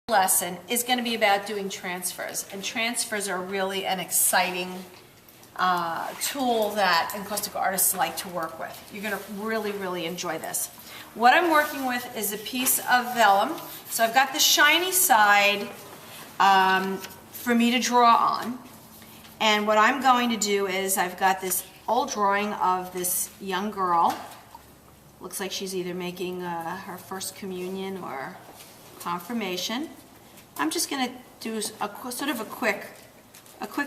Lesson is going to be about doing transfers, and transfers are really an exciting tool that encaustic artists like to work with. You're going to really enjoy this. What I'm working with is a piece of vellum. So I've got the shiny side for me to draw on, and what I'm going to do is I've got this old drawing of this young girl. Looks like she's either making her first communion or confirmation. I'm just going to do a quick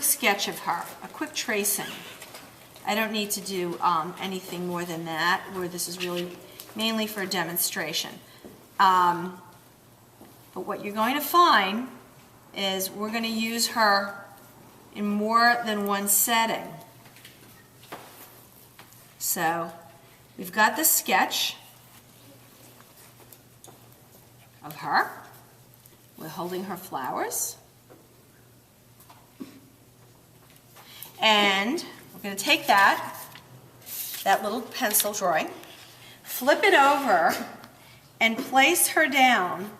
sketch of her, a quick tracing. I don't need to do anything more than that, where this is really mainly for a demonstration. But what you're going to find is we're going to use her in more than one setting. So we've got the sketch of her. We're holding her flowers. And we're going to take that little pencil drawing, flip it over, and place her down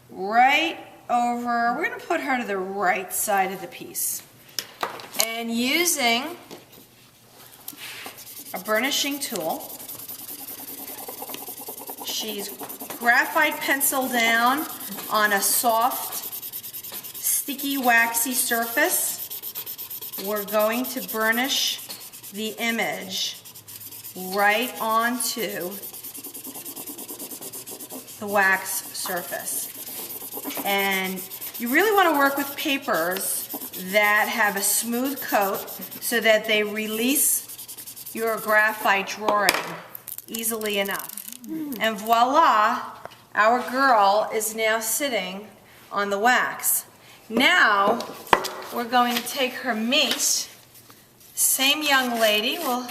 right over, we're going to put her to the right side of the piece. And using a burnishing tool, she's graphite pencil down on a soft, sticky, waxy surface. We're going to burnish the image right onto the wax surface. And you really want to work with papers that have a smooth coat so that they release your graphite drawing easily enough. And voila, our girl is now sitting on the wax. Now we're going to take her mate, same young lady, we'll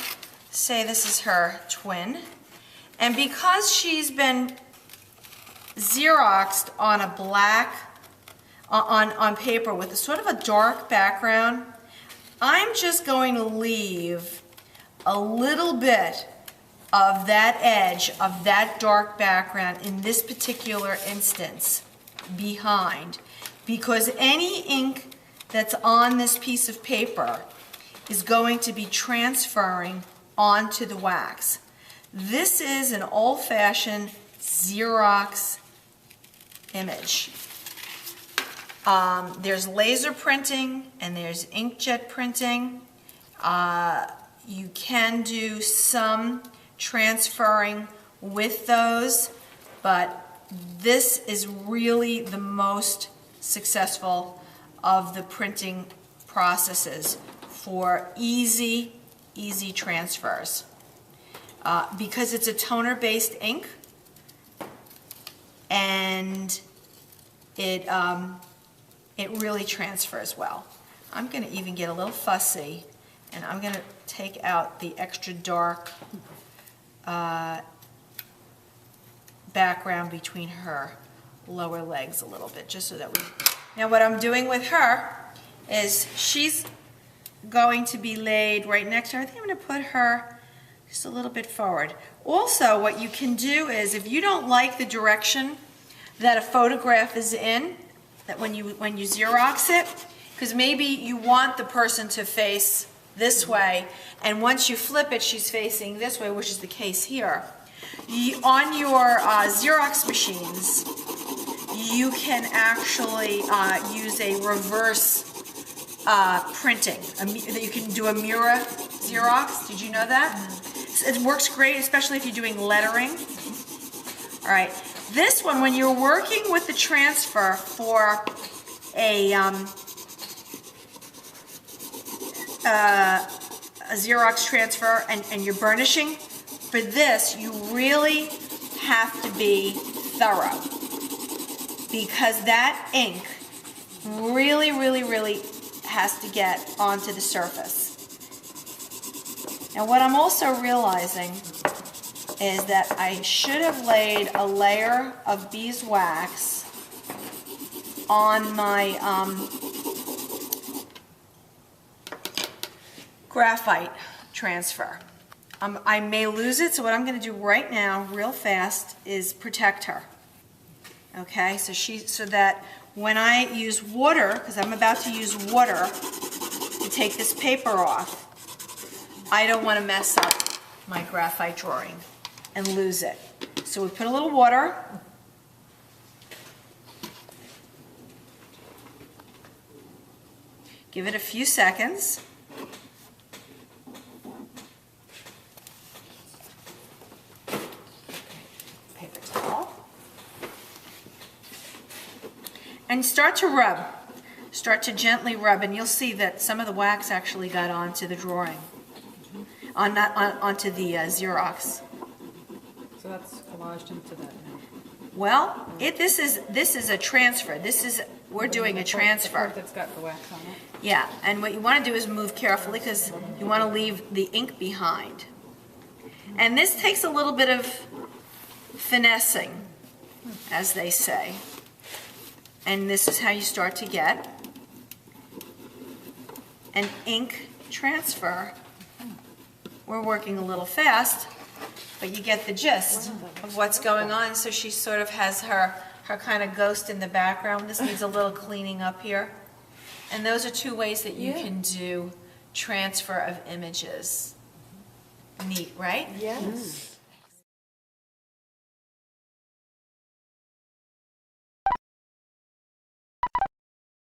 say this is her twin, and because she's been Xeroxed on a black, on paper with a sort of a dark background, I'm just going to leave a little bit of that edge of that dark background in this particular instance behind, because any ink that's on this piece of paper is going to be transferring onto the wax. This is an old-fashioned Xerox image. There's laser printing and there's inkjet printing. You can do some transferring with those, but this is really the most successful of the printing processes for easy transfers. Because it's a toner-based ink, and it really transfers well. I'm going to even get a little fussy, and I'm going to take out the extra dark background between her lower legs a little bit, just so that we... Now what I'm doing with her is she's going to be laid right next to her. I think I'm going to put her just a little bit forward. Also, what you can do is, if you don't like the direction that a photograph is in, that when you Xerox it, because maybe you want the person to face this way, and once you flip it, she's facing this way, which is the case here. On your Xerox machines, you can actually use a reverse printing. You can do a mirror Xerox. Did you know that? It works great, especially if you're doing lettering. All right. This one, when you're working with the transfer for a Xerox transfer and you're burnishing, for this you really have to be thorough, because that ink really has to get onto the surface. And what I'm also realizing is that I should have laid a layer of beeswax on my graphite transfer. I may lose it, so what I'm going to do right now, real fast, is protect her. Okay, so that when I use water, because I'm about to use water to take this paper off, I don't want to mess up my graphite drawing and lose it. So we put a little water. Give it a few seconds. Paper towel. And start to rub. Start to gently rub, and you'll see that some of the wax actually got onto the drawing, onto the Xerox. So that's collaged into that now. Well, this is a transfer. We're doing a The transfer. part that's got the wax on it. Yeah, and what you want to do is move carefully because you want to leave the ink behind. And this takes a little bit of finessing, as they say. And this is how you start to get an ink transfer. We're working a little fast, but you get the gist of what's going on. So she sort of has her kind of ghost in the background. This needs a little cleaning up here. And those are two ways that you can do transfer of images. Neat, right? Yes.